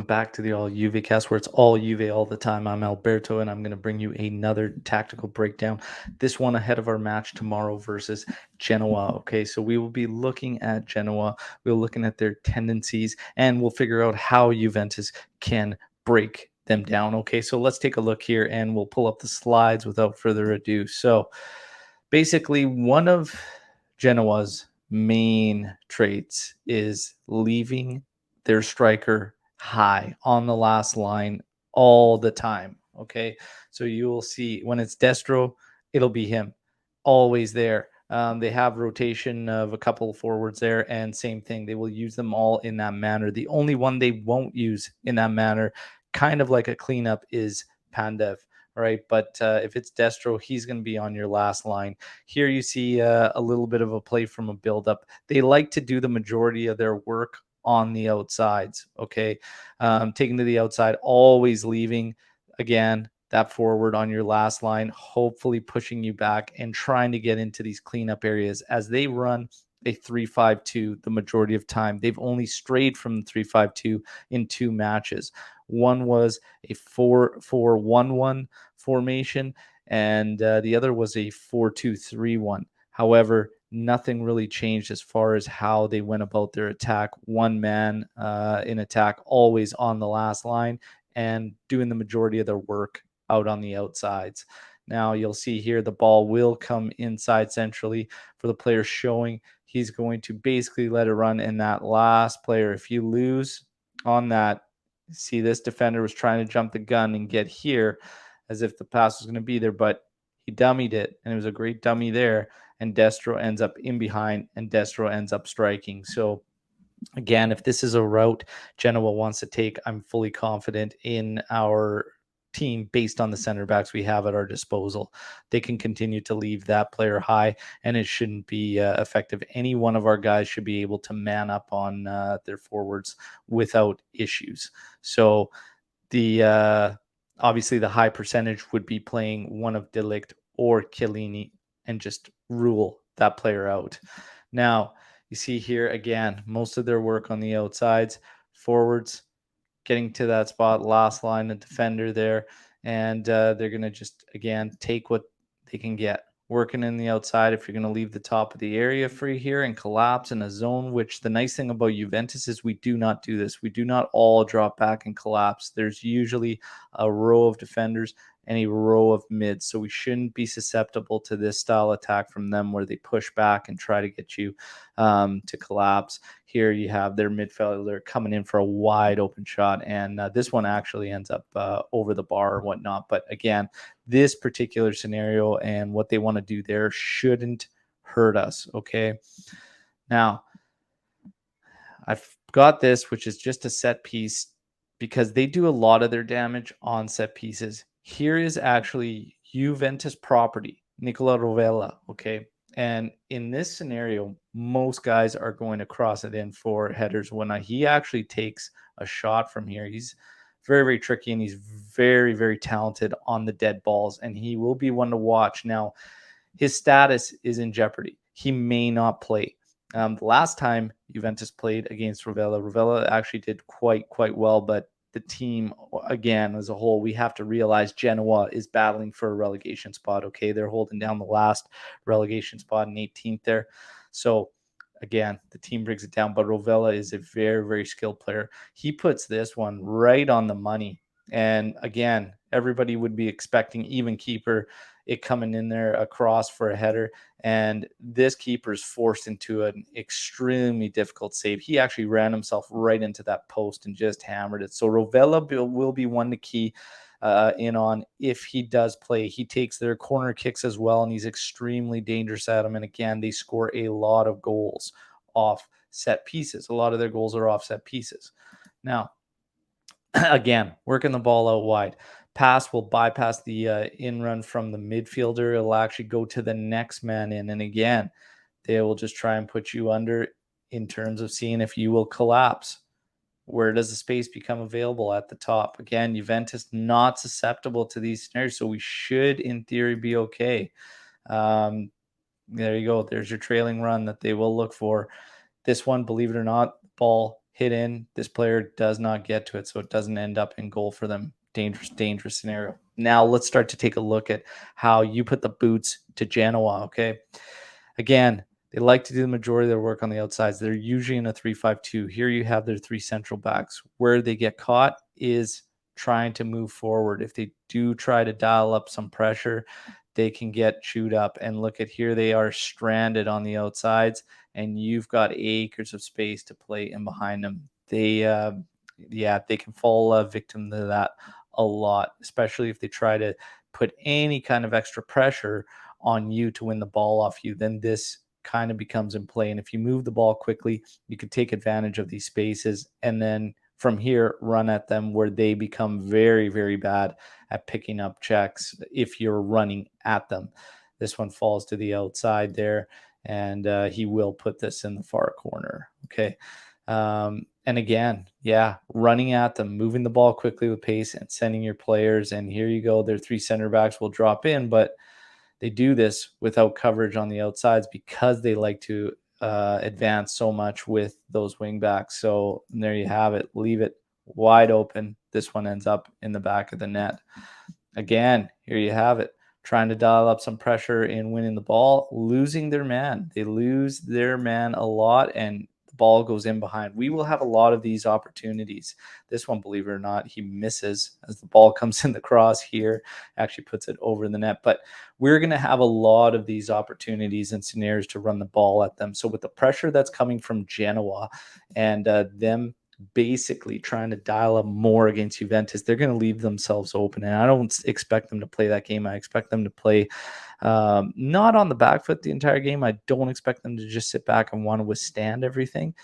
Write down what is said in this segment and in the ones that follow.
back to the All Juve cast, where it's all Juve all the time. I'm Alberto, and I'm going to bring you another tactical breakdown. This one ahead of our match tomorrow versus Genoa. Okay, so we will be looking at Genoa. We're looking at their tendencies, and we'll figure out how Juventus can break them down. Okay, so let's take a look here, and we'll pull up the slides without further ado. So basically, one of Genoa's main traits is leaving their striker high on the last line all the time. Okay. So you will see when it's Destro, it'll be him always there. They have rotation of a couple of forwards there, and same thing. They will use them all in that manner. The only one they won't use in that manner, kind of like a cleanup, is Pandev. Right. But if it's Destro, he's going to be on your last line. Here you see a little bit of a play from a buildup. They like to do the majority of their work on the outsides. Okay. Taking to the outside, always leaving again that forward on your last line, hopefully pushing you back and trying to get into these cleanup areas as they run a 3-5-2 the majority of time. They've only strayed from the 3-5-2 in 2 matches. One was a 4-4-1-1 formation, and the other was a 4-2-3-1. However, nothing really changed as far as how they went about their attack. One man in attack, always on the last line and doing the majority of their work out on the outsides. Now you'll see here the ball will come inside centrally for the player showing. He's going to basically let it run, and that last player, if you lose on that, see this defender was trying to jump the gun and get here as if the pass was going to be there, but he dummied it, and it was a great dummy there, and Destro ends up in behind, and Destro ends up striking. So again, if this is a route Genoa wants to take, I'm fully confident in our team based on the center backs we have at our disposal. They can continue to leave that player high, and it shouldn't be effective. Any one of our guys should be able to man up on their forwards without issues. So the obviously the high percentage would be playing one of De Ligt or Chiellini and just rule that player out. Now, you see here again, most of their work on the outsides, forwards, getting to that spot, last line, a defender there, and they're going to just, again, take what they can get. Working in the outside, if you're going to leave the top of the area free here and collapse in a zone, which the nice thing about Juventus is we do not do this. We do not all drop back and collapse. There's usually a row of defenders and a row of mids. So we shouldn't be susceptible to this style attack from them where they push back and try to get you to collapse. Here you have their midfielder coming in for a wide open shot, and this one actually ends up over the bar or whatnot. But again, this particular scenario and what they want to do there shouldn't hurt us. Okay. Now, I've got this, which is just a set piece because they do a lot of their damage on set pieces. Here is actually Juventus property, Nicola Rovella. Okay. And in this scenario, most guys are going to cross it in for headers. When he actually takes a shot from here, he's very, very tricky, and he's very, very talented on the dead balls, and he will be one to watch. Now, his status is in jeopardy. He may not play. The last time Juventus played against Rovella actually did quite well, but the team, again, as a whole, we have to realize Genoa is battling for a relegation spot. Okay, they're holding down the last relegation spot in 18th there. So again, the team brings it down, but Rovella is a very, very skilled player. He puts this one right on the money. And again, everybody would be expecting even keeper it coming in there across for a header. And this keeper is forced into an extremely difficult save. He actually ran himself right into that post and just hammered it. So Rovella will be one to key in on if he does play. He takes their corner kicks as well, and he's extremely dangerous at them. And again, they score a lot of goals off set pieces. A lot of their goals are off set pieces. Now, again, working the ball out wide. Pass will bypass the in run from the midfielder. It'll actually go to the next man in. And again, they will just try and put you under in terms of seeing if you will collapse. Where does the space become available at the top? Again, Juventus not susceptible to these scenarios, so we should, in theory, be okay. There you go. There's your trailing run that they will look for. This one, believe it or not, ball hit in. This player does not get to it, so it doesn't end up in goal for them. Dangerous scenario. Now let's start to take a look at how you put the boots to Genoa, okay? Again, they like to do the majority of their work on the outsides. They're usually in a 3-5-2. Here you have their three central backs. Where they get caught is trying to move forward. If they do try to dial up some pressure, they can get chewed up. And look at here, they are stranded on the outsides, and you've got acres of space to play in behind them. They can fall victim to that a lot, especially if they try to put any kind of extra pressure on you to win the ball off you. Then this kind of becomes in play. And if you move the ball quickly, you can take advantage of these spaces and then from here run at them, where they become very, very bad at picking up checks if you're running at them. This one falls to the outside there, and he will put this in the far corner. Okay. And again, running at them, moving the ball quickly with pace and sending your players. And here you go. Their three center backs will drop in, but they do this without coverage on the outsides because they like to advance so much with those wing backs. So there you have it. Leave it wide open. This one ends up in the back of the net. Again, here you have it. Trying to dial up some pressure in winning the ball, losing their man. They lose their man a lot, and the ball goes in behind. We will have a lot of these opportunities. This one, believe it or not, he misses as the ball comes in the cross here, actually puts it over the net. But we're going to have a lot of these opportunities and scenarios to run the ball at them. So with the pressure that's coming from Genoa and them basically trying to dial up more against Juventus, they're going to leave themselves open. And I don't expect them to play that game. I expect them to play not on the back foot the entire game. I don't expect them to just sit back and want to withstand everything,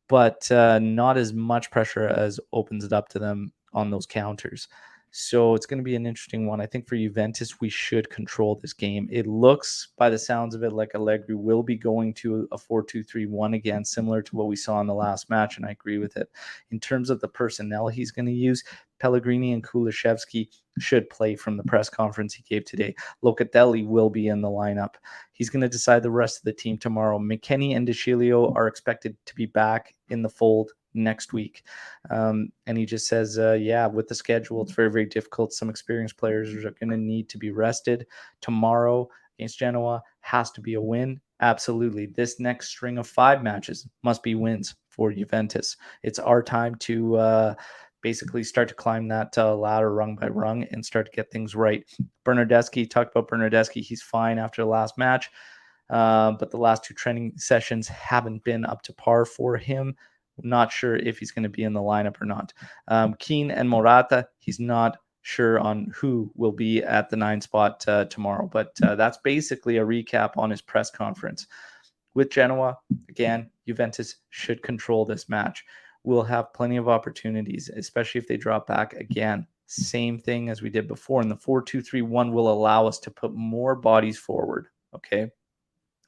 but not as much pressure as opens it up to them on those counters. So it's going to be an interesting one. I think for Juventus, we should control this game. It looks, by the sounds of it, like Allegri will be going to a 4-2-3-1 again, similar to what we saw in the last match, and I agree with it. In terms of the personnel he's going to use, Pellegrini and Kulusevski should play from the press conference he gave today. Locatelli will be in the lineup. He's going to decide the rest of the team tomorrow. McKennie and De Sciglio are expected to be back in the fold next week. And he just says, with the schedule, it's very, very difficult. Some experienced players are going to need to be rested. Tomorrow against Genoa has to be a win. Absolutely. This next string of 5 matches must be wins for Juventus. It's our time to basically start to climb that ladder rung by rung and start to get things right. Bernardeschi, talked about Bernardeschi. He's fine after the last match, but the last 2 training sessions haven't been up to par for him. Not sure if he's going to be in the lineup or not. Keane and Morata, he's not sure on who will be at the 9 spot tomorrow, but that's basically a recap on his press conference. With Genoa, again, Juventus should control this match. We'll have plenty of opportunities, especially if they drop back again. Same thing as we did before. And the 4-2-3-1 will allow us to put more bodies forward. Okay.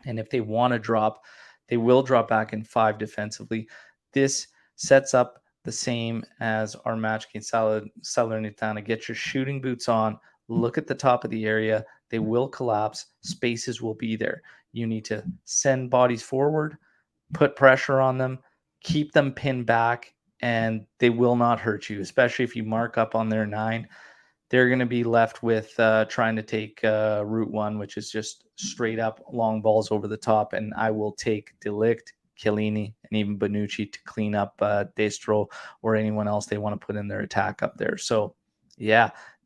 And if they want to drop, they will drop back in 5 defensively. This sets up the same as our match against Salernitana. Get your shooting boots on. Look at the top of the area. They will collapse. Spaces will be there. You need to send bodies forward, put pressure on them, keep them pinned back, and they will not hurt you, especially if you mark up on their 9. They're going to be left with trying to take route 1, which is just straight up long balls over the top. And I will take De Ligt, Chiellini, and even Bonucci to clean up Destro or anyone else they want to put in their attack up there. So,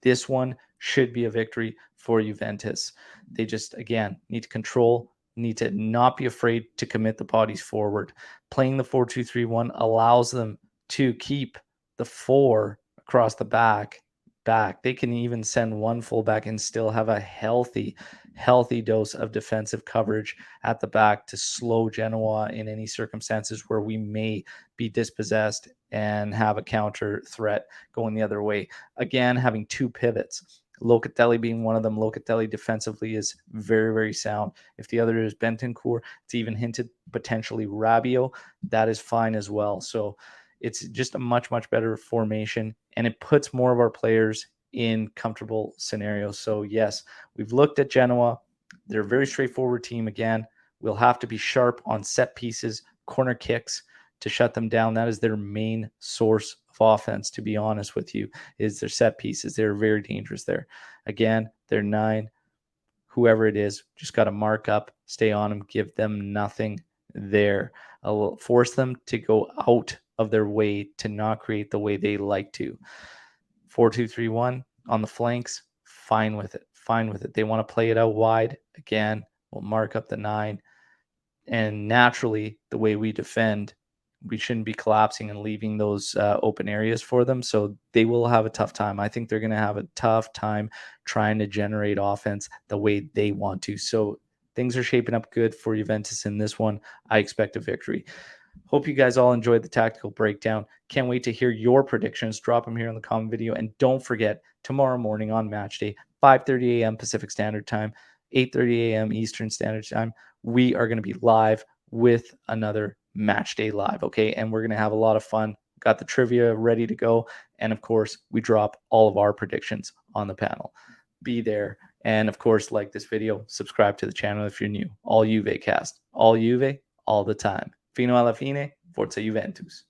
this one should be a victory for Juventus. They just, again, need to control, need to not be afraid to commit the bodies forward. Playing the 4-2-3-1 allows them to keep the 4 across the back. They can even send 1 fullback and still have a healthy dose of defensive coverage at the back to slow Genoa in any circumstances where we may be dispossessed and have a counter threat going the other way. Again, having 2 pivots, Locatelli being one of them. Locatelli defensively is very, very sound. If the other is Bentancur, it's even hinted potentially Rabiot. That is fine as well. So it's just a much, much better formation, and it puts more of our players in comfortable scenarios. So, yes, we've looked at Genoa. They're a very straightforward team. Again, we'll have to be sharp on set pieces, corner kicks, to shut them down. That is their main source of offense, to be honest with you, is their set pieces. They're very dangerous there. Again, they're 9. Whoever it is, just got to mark up, stay on them, give them nothing there. I'll force them to go out of their way to not create the way they like to. 4-2-3-1 on the flanks, fine with it. Fine with it. They want to play it out wide. Again, we'll mark up the 9. And naturally, the way we defend, we shouldn't be collapsing and leaving those open areas for them. So they will have a tough time. I think they're going to have a tough time trying to generate offense the way they want to. So things are shaping up good for Juventus in this one. I expect a victory. Hope you guys all enjoyed the tactical breakdown. Can't wait to hear your predictions. Drop them here in the comment video. And don't forget, tomorrow morning on match day, 5:30 a.m. Pacific Standard Time, 8:30 a.m. Eastern Standard Time, we are going to be live with another match day live, okay? And we're going to have a lot of fun. Got the trivia ready to go. And of course, we drop all of our predictions on the panel. Be there. And of course, like this video, subscribe to the channel if you're new. All Juve cast. All Juve, all the time. Fino alla fine, Forza Juventus.